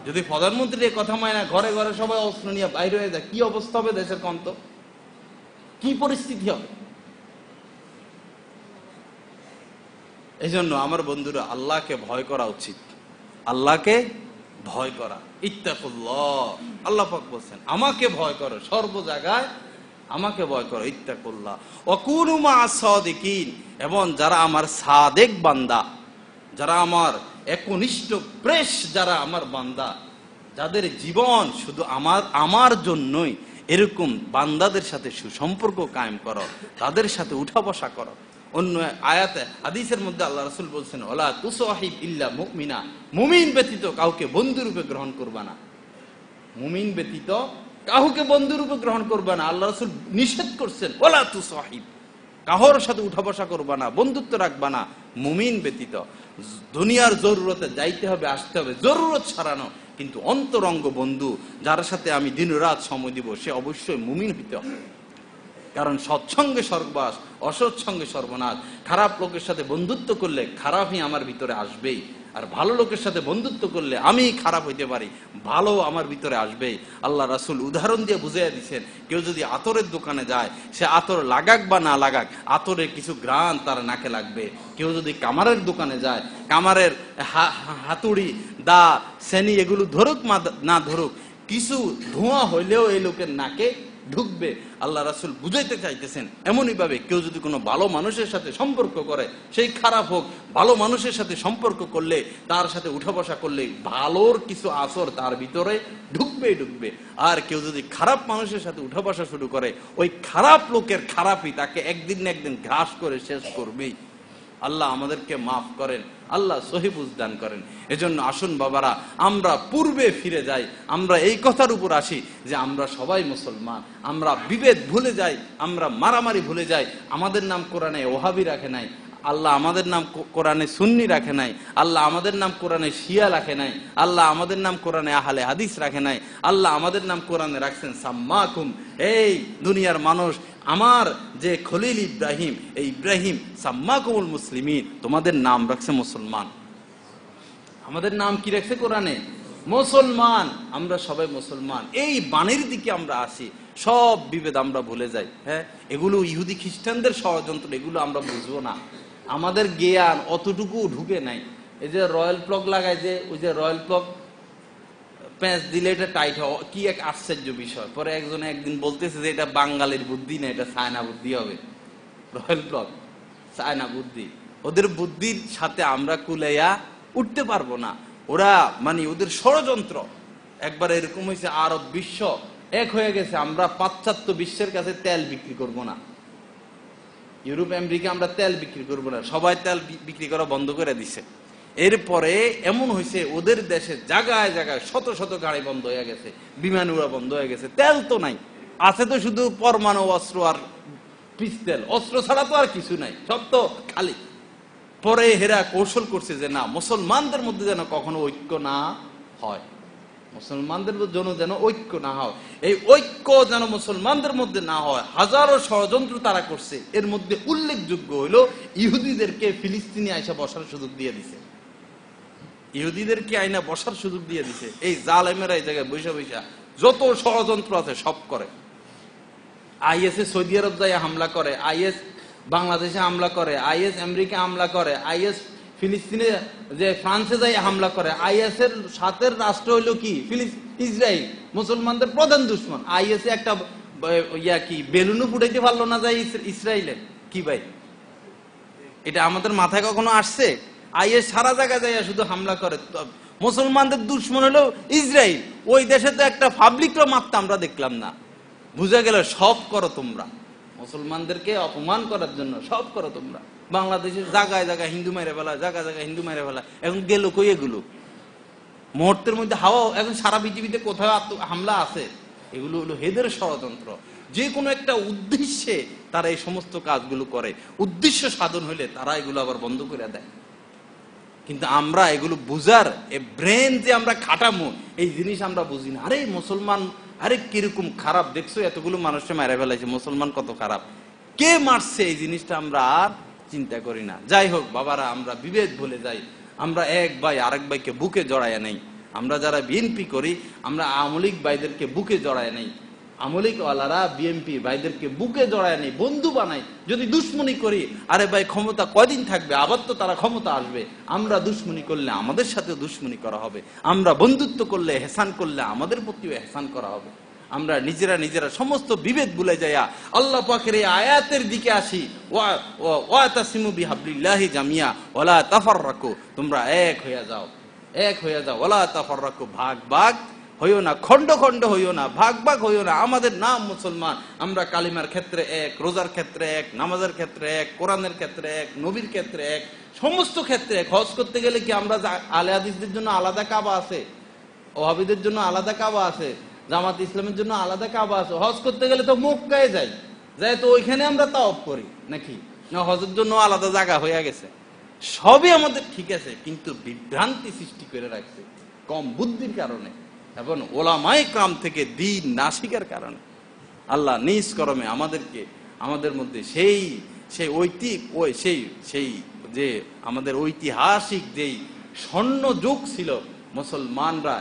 যদি প্রধানমন্ত্রীর এই কথা মানে না, ঘরে ঘরে সবাই অস্ত্র নিয়ে বাইরে হয়ে যায়, কি অবস্থা হবে দেশের? কন্ত কি পরিস্থিতি হবে? এই জন্য আমার বন্ধুরা, আল্লাহকে ভয় করা উচিত, আল্লাহকে ভয় করা। ইত্তাকুল্লাহ, আল্লাহ পাক বলছেন আমাকে ভয় করো, সর্ব জায়গায় আমাকে ভয় করো, ইত্তাকুল্লাহ ওয়া কুনু মা'আস সাদিকিন, এবং যারা আমার সাদেক বান্দা, যারা আমার একনিষ্ঠ প্রেস, যারা আমার বান্দা, যাদের জীবন শুধু আমার জন্যই, এরকম বান্দাদের সাথে সুসম্পর্ক কায়েম করো, তাদের সাথে উঠা বসা করো। অন্য আয়াতে হাদিসের মধ্যে আল্লাহ রাসূল বলছেন ওয়ালা তুসাহিব ইল্লা মুমিনা, মুমিন ব্যতীত কাউকে বন্ধু রূপে গ্রহণ করবা না, মুমিন ব্যতীত কাউকে বন্ধু রূপে গ্রহণ করবা না। আল্লাহ রাসূল নিষেধ করছেন ওয়ালা তুসাহিব, কাহর সাথে উঠা বসা করবা না, বন্ধুত্ব রাখবা না মুমিন ব্যতীত। দুনিয়ার জরুরতে যাইতে হবে, আসতে হবে, জরুরত ছাড়ানো, কিন্তু অন্তরঙ্গ বন্ধু যার সাথে আমি দিন রাত সময় দিব, সে অবশ্যই মুমিন হইতে হবে। কারণ সৎসঙ্গে স্বর্গবাস, অসৎসঙ্গে সর্বনাশ। খারাপ লোকের সাথে বন্ধুত্ব করলে খারাপই আমার ভিতরে আসবেই, আর ভালো লোকের সাথে বন্ধুত্ব করলে আমি খারাপ হইতে পারি, ভালো আমার ভিতরে আসবেই। আল্লাহ রাসূল উদাহরণ দিয়ে বুঝিয়ে দিচ্ছেন, কেউ যদি আতরের দোকানে যায়, সে আতর লাগাক বা না লাগাক, আতরের কিছু ঘ্রাণ তার নাকে লাগবে। কেউ যদি কামারের দোকানে যায়, কামারের হাতুড়ি, দা, সেনি এগুলো ধরুক না ধরুক, কিছু ধোঁয়া হইলেও এই লোকের নাকে ঢুকবে। আল্লাহ রাসূল বুঝাইতে চাইতেছেন এমনই ভাবে কেউ যদি কোনো ভালো মানুষের সাথে সম্পর্ক করে, সেই খারাপ হোক, ভালো মানুষের সাথে সম্পর্ক করলে, তার সাথে উঠা বসা করলে ভালোর কিছু আসর তার ভিতরে ঢুকবে। আর কেউ যদি খারাপ মানুষের সাথে উঠা বসা শুরু করে, ওই খারাপ লোকের খারাপই তাকে একদিন না একদিন গ্রাস করে শেষ করবেই। আল্লাহ আমাদেরকে মাফ করেন, আল্লাহ সহি বুঝ দান করেন। এজন্য আসুন বাবারা, আমরা পূর্বে ফিরে যাই, আমরা এই কথার উপর আসি যে আমরা সবাই মুসলমান, আমরা বিভেদ ভুলে যাই, আমরা মারামারি ভুলে যাই। আমাদের নাম কোরআনে ওহাবি রাখে নাই আল্লাহ, আমাদের নাম কোরআনে সুন্নি রাখে নাই আল্লাহ, আমাদের নাম কোরআনে শিয়া রাখে নাই আল্লাহ, আমাদের নাম কোরআনে আহলে হাদিস রাখে নাই আল্লাহ, আমাদের নাম কোরআনে রাখছেন সাম্মাকুম। এই দুনিয়ার মানুষ, আমার যে খলিল ইব্রাহিম, এই ইব্রাহিম সাম্মাকুমুল মুসলিমিন, তোমাদের নাম রাখছে মুসলমান। আমাদের নাম কি রাখছে কোরআনে? মুসলমান। আমরা সবাই মুসলমান। এই বাণীর দিকে আমরা আসি, সব বিভেদ আমরা ভুলে যাই। হ্যাঁ, এগুলো ইহুদি খ্রিস্টানদের ষড়যন্ত্র, এগুলো আমরা বুঝবো না, আমাদের জ্ঞান অতটুকু ঢুকে নাই। এই যে রয়্যাল প্লগ লাগায়, যে ওই যে রয়্যাল প্লগ প্যাঁচ দিলে এটা টাইট হয়, কি এক আশ্চর্য বিষয়। পরে একজন একদিন বলতেছে যে এটা বাঙালির বুদ্ধি না, এটা চায়না বুদ্ধি হবে। রয়্যাল প্লগ চায়না বুদ্ধি, ওদের বুদ্ধির সাথে আমরা কুলাইয়া উঠতে পারবো না। ওরা মানে ওদের ষড়যন্ত্র একবার এরকম হয়েছে, আরব বিশ্ব এক হয়ে গেছে, আমরা পাশ্চাত্য বিশ্বের কাছে তেল বিক্রি করব না, ইউরোপ আমেরিকা আমরা তেল বিক্রি করব না, সবাই তেল বিক্রি করা বন্ধ করে দিছে। এরপরে এমন হয়েছে, ওদের দেশে জায়গায় জায়গায় শত শত গাড়ি বন্ধ হয়ে গেছে, বিমান উড়া বন্ধ হয়ে গেছে, তেল তো নাই, আছে তো শুধু পরমাণু অস্ত্র আর পিস্তল, অস্ত্র ছাড়া তো আর কিছু নাই, সব তো খালি। পরে হেরা কৌশল করছে যে না, মুসলমানদের মধ্যে যেন কখনো ঐক্য না হয়, মুসলমানদের জন্য যেন ঐক্য না হয়, এই ঐক্য যেন মুসলমানদের মধ্যে না হয়। হাজারো ষড়যন্ত্র তারা করছে। এর মধ্যে উল্লেখযোগ্য হলো ইহুদিদেরকে ফিলিস্তিনে আইসা বসার সুযোগ দিয়ে দিছে, ইহুদিদেরকে আইনা বসার সুযোগ দিয়ে দিছে। এই জালেমেরা এই জায়গায় বৈশা বৈশা যত ষড়যন্ত্র আছে সব করে। আইএসএ সৌদি আরব যায় হামলা করে, আইএস বাংলাদেশে হামলা করে, আইএস আমেরিকা হামলা করে, আইএস ফিলিস্তিনে যে ফ্রান্সে যাই হামলা করে। আইএস এর সাথে রাষ্ট্র হইলো কি? ইসরায়েল, মুসলমানদের প্রধান দুশ্মন। আইএস এ একটা কি বেলুনও ফুটাইতে পারলো না যায় ইসরায়েলের, কি ভাই এটা আমাদের মাথায় কখনো আসছে? আইএস সারা জায়গায় যায় শুধু হামলা করে। মুসলমানদের দুশ্মন হলো ইসরায়েল। ওই দেশে তো একটা পাবলিকও মারতে আমরা দেখলাম না। বুঝা গেল সব করো তোমরা, মুসলমানদেরকে অপমান করার জন্য সব করো তোমরা। বাংলাদেশের জায়গায় জায়গায় হিন্দু মেরে ফেলা, জায়গায় জায়গায় হিন্দু মেরে ফেলা। এখন গেল কই এগুলো? মুহূর্তের মধ্যে হাওয়া, এখন সারা পৃথিবীতে কোথাও হামলা আছে? এগুলো হলো হেদের ষড়যন্ত্র। যে কোনো একটা উদ্দেশ্যে তারা এই সমস্ত কাজগুলো করে, উদ্দেশ্য সাধন হইলে তারা এগুলো আবার বন্ধ করে দেয়। কিন্তু আমরা এগুলো বুঝার ব্রেন যে আমরা খাটামো, এই জিনিস আমরা বুঝি না। আরে মুসলমান, আরে কিরকম খারাপ দেখছো, এতগুলো মানুষকে মেরে ফেলাইছে, মুসলমান কত খারাপ, কে মারছে, এই জিনিসটা আমরা আর চিন্তা করি না। যাই হোক বাবারা, আমরা বিভেদ ভুলে যাই, আমরা এক ভাই আরেক ভাইকে বুকে জড়ায় নেই। আমরা যারা বিএনপি করি, আমরা আওয়ামী লীগ ভাইদেরকে বুকে জড়ায় নেই। আমলিকওয়ালারা বিএনপি ভাইদেরকে বুকে জড়ায় নেই, বন্ধু বানাই। যদি দুশ্মনী করি, আরে ভাই ক্ষমতা কয়দিন থাকবে, আবার তো তারা ক্ষমতা আসবে। আমরা দুশ্মনী করলে আমাদের সাথে দুশ্মনী করা হবে, আমরা বন্ধুত্ব করলে এহসান করলে আমাদের প্রতিও এহসান করা হবে। আমরা নিজেরা সমস্ত বিভেদ ভুলে যাইয়া আল্লাহ পাকের এই আয়াতের দিকে আসি, ওয়াতাসিমু বিহাবলিল্লাহি জামিয়া ওয়ালা তাফাররাকু, তোমরা এক হয়ে যাও, এক হয়ে যাও। ওয়ালা তাফাররাকু, ভাগ ভাগ হইও না, খন্ড খন্ড হইও না, ভাগ ভাগ হইও না। আমাদের নাম মুসলমান, আমরা কালিমার ক্ষেত্রে এক, রোজার ক্ষেত্রে এক, নামাজের ক্ষেত্রে এক, কোরআনের ক্ষেত্রে এক, নবীর ক্ষেত্রে এক, সমস্ত ক্ষেত্রে এক। হজ করতে গেলে কি আমরা আলে হাদিসদের জন্য আলাদা কাবা আছে, ওয়াহাবিদের জন্য আলাদা কাবা আছে, জামাত ইসলামের জন্য আলাদা কাবা আছে? হজ করতে গেলে তো মক্কায় যাই, যাই তো ওইখানে আমরা তাওয়াফ করি নাকি? না, হজের জন্য আলাদা জায়গা হয়ে গেছে। সবই আমাদের ঠিক আছে, কিন্তু বিভ্রান্তি সৃষ্টি করে রাখছে কম বুদ্ধির কারণে এবং ওলামায়ে কেরাম থেকে দ্বীন না শিখার কারণে। আল্লাহ নিজ করমে আমাদেরকে, আমাদের মধ্যে সেই যে আমাদের ঐতিহাসিক যেই স্বর্ণ যুগ ছিল, মুসলমানরা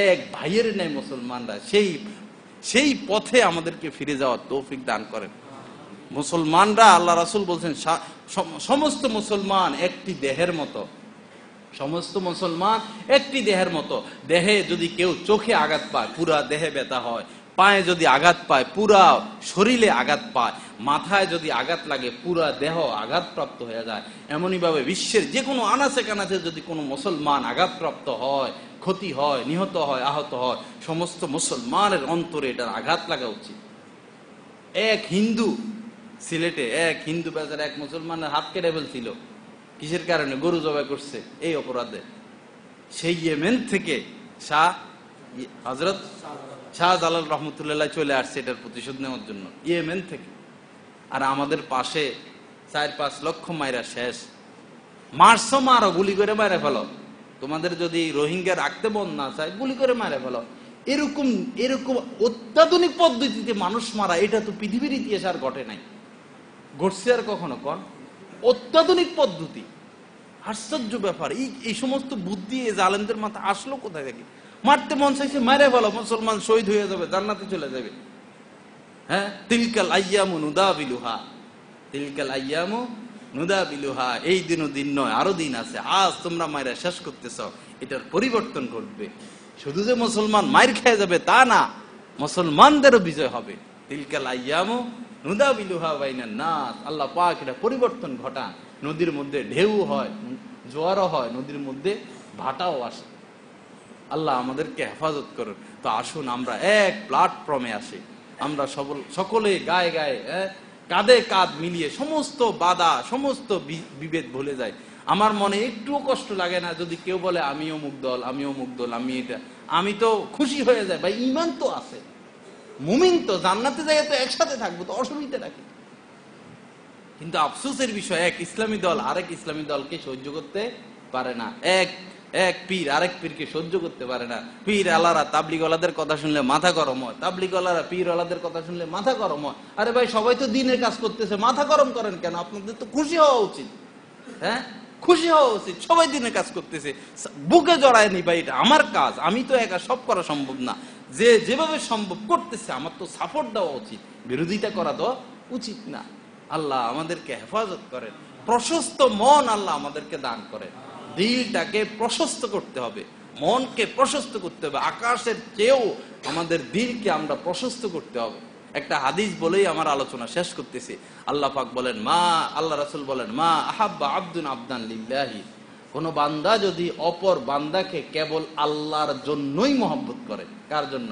এক ভাইয়ের ন্যায় মুসলমানরা, সেই পথে আমাদেরকে ফিরে যাওয়ার তৌফিক দান করেন। মুসলমানরা, আল্লাহ রাসূল বলছেন, সমস্ত মুসলমান একটি দেহের মতো, সমস্ত মুসলমান একটি দেহের মতো। দেহে যদি কেউ চোখে আঘাত পায়, পুরা দেহে ব্যথা হয়। পায়ে যদি আঘাত পায়, পুরা শরীরে আঘাত পায়। মাথায় যদি আঘাত লাগে, পুরা দেহ আঘাতপ্রাপ্ত হয়ে যায়। এমনই ভাবে বিশ্বের যে কোনো আনাচে কানাচে যদি কোনো মুসলমান আঘাতপ্রাপ্ত হয়, ক্ষতি হয়, নিহত হয়, আহত হয়, সমস্ত মুসলমানের অন্তরে এটার আঘাত লাগা উচিত। এক হিন্দু সিলেটে, এক হিন্দু বেচারা এক মুসলমানের হাত কেটে ফেলছিল। কিসের কারণে? গরু জবাই করছে, এই অপরাধে। সেই ইয়েমেন থেকে হযরত শাহজালাল রহমতুল্লাহ চলে আসছে এটার প্রতিশোধ নেওয়ার জন্য, ইয়েমেন থেকে। আর আমাদের পাশে 4-5 লক্ষ মাইরা শেষ। মারছো, মারো, গুলি করে মারে ফেলো। তোমাদের যদি রোহিঙ্গা রাখতে মন না চায়, গুলি করে মারে ফেলো। এরকম অত্যাধুনিক পদ্ধতিতে মানুষ মারা, এটা তো পৃথিবীর ইতিহাস আর ঘটে নাই। ঘটছে আর কখনো? কন, অত্যাধুনিক পদ্ধতি। আশ্চর্য ব্যাপার। এই সমস্ত বুদ্ধি এই জালেমদের মাথা আসলো কোথায় থেকে? মারতে মন চাইছে, মারে ফেলো, মুসলমান শহীদ হয়ে যাবে, জান্নাতে চলে যাবে। হ্যাঁ, তিলকাল আইয়ামু নুদাবিলুহা, তিলকাল আইয়ামু নুদাবিলুহা, এই দিনও দিন নয়, আরো দিন আছে। আজ তোমরা মায়েরা শেষ করতেছ, এটার পরিবর্তন ঘটবে। শুধু যে মুসলমান মায়ের খেয়ে যাবে তা না, মুসলমানদেরও বিজয় হবে। তিলকাল আইয়ামু নুদাবিলুহা বাইনান নাস, আল্লাহ পাক এটা পরিবর্তন ঘটান। নদীর মধ্যে ঢেউ হয়, জোয়ারও হয়, নদীর মধ্যে ভাটাও আসে। আল্লাহ আমাদেরকে হেফাজত করুন। তো আসুন আমরা এক প্ল্যাটফর্মে আসি, আমরা সকলে গায়ে গায়ে, কাঁধে কাঁধ মিলিয়ে সমস্ত বাধা, সমস্ত বিভেদ ভুলে যায়। আমার মনে একটুও কষ্ট লাগে না যদি কেউ বলে আমি অমুক দল, আমি অমুক দল, আমি এটা। আমি তো খুশি হয়ে যায়, ভাই ঈমান তো আছে, মুমিন তো, জান্নাতে যাই তো একসাথে থাকবো, তো অসুবিধা রাখি। কিন্তু আফসোসের বিষয়, এক ইসলামী দল আরেক ইসলামী দলকে সহ্য করতে পারে না। এক পীর আরেক পীরকে সহ্য করতে পারে না। পীর আলারা তাবলিগওয়ালাদের কথা শুনলে মাথা গরম হয়, তাবলিগওয়ালারা পীর আলাদের কথা শুনলে মাথা গরম হয়। আরে ভাই, সবাই তো দিনের কাজ করতেছে, মাথা গরম করেন কেন? আপনাদের তো খুশি হওয়া উচিত। হ্যাঁ, খুশি হওয়া উচিত, সবাই দিনের কাজ করতেছে, বুকে জড়ায় নি ভাই, এটা আমার কাজ, আমি তো একা সব করা সম্ভব না। যে যেভাবে সম্ভব করতেছে, আমার তো সাপোর্ট দেওয়া উচিত, বিরোধিতা করা তো উচিত না। আল্লাহ আমাদেরকে হেফাজত করেন, প্রশস্ত মন আল্লাহ আমাদেরকে দান করেন। দিলটাকে প্রশস্ত করতে হবে, মনকে প্রশস্ত করতে হবে। আকাশের চেয়েও আমাদের দিলকে আমরা প্রশস্ত করতে হবে। একটা হাদিস বলেই আমার আলোচনা শেষ করতেছি। আল্লাহ পাক বলেন, আল্লাহ রাসূল বলেন, মা আহাব্বা আব্দুন আবদান লিল্লাহি, কোন বান্দা যদি অপর বান্দাকে কেবল আল্লাহর জন্যই মহব্বত করে। কার জন্য?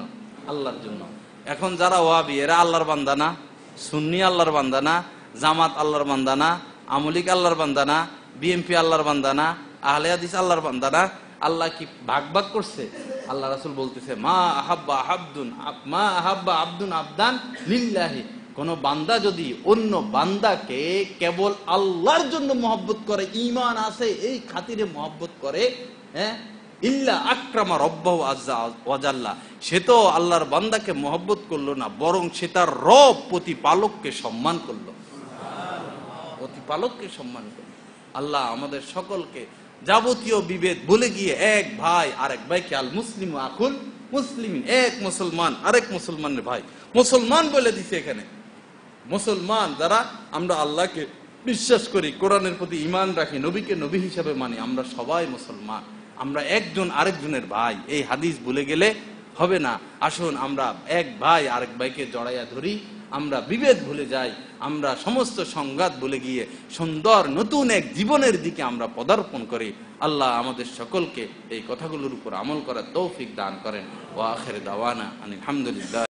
আল্লাহর জন্য। এখন যারা ওয়াহাবি, এরা আল্লাহর বান্দা না? সুন্নি আল্লাহর বান্দা না? জামাত আল্লাহর বান্দা না? আমলিক আল্লাহর বান্দা না? বিএনপি আল্লাহর বান্দা না? আহলে হাদিস আল্লাহর বান্দা না? আল্লাহ কি ভাগ ভাগ করছে? আল্লাহ রাসূল বলতেছে, মা আহাব্বা আব্দুন আবদান লিল্লাহি, কোন বান্দা যদি অন্য বান্দাকে কেবল আল্লাহর জন্য মহব্বত করে, ঈমান আছে এই খাতিরে মহব্বত করে, হ্যাঁ, ইল্লা আকরামা রব্বাহু আযজা ওয়া জাল্লা, সে তো আল্লাহর বান্দাকে মহব্বত করলো না, বরং সে তার রব প্রতিপালককে সম্মান করলো, প্রতিপালককে সম্মান করলো। আল্লাহ আমাদের সকলকে যাবতীয় বিভেদ ভুলে গিয়ে এক ভাই আরেক ভাইকে আল মুসলিম আকুল মুসলিমিন, এক মুসলমান আরেক মুসলমানের ভাই। মুসলমান বলে দিছে এখানে, মুসলমান যারা আমরা আল্লাহকে বিশ্বাস করি, কোরআনের প্রতি ঈমান রাখি, নবীকে নবী হিসাবে মানি, আমরা সবাই মুসলমান, আমরা একজন আরেকজনের ভাই। এই হাদিস ভুলে গেলে হবে না। আসুন আমরা এক ভাই আরেক ভাইকে জড়াইয়া ধরি, আমরা বিভেদ ভুলে যাই, আমরা সমস্ত সংঘাত ভুলে গিয়ে সুন্দর নতুন এক জীবনের দিকে আমরা পদার্পণ করি। আল্লাহ আমাদের সকলকে এই কথাগুলোর উপর আমল করার তৌফিক দান করেন। ওয়া আখির দাওয়ানা আলহামদুলিল্লাহ।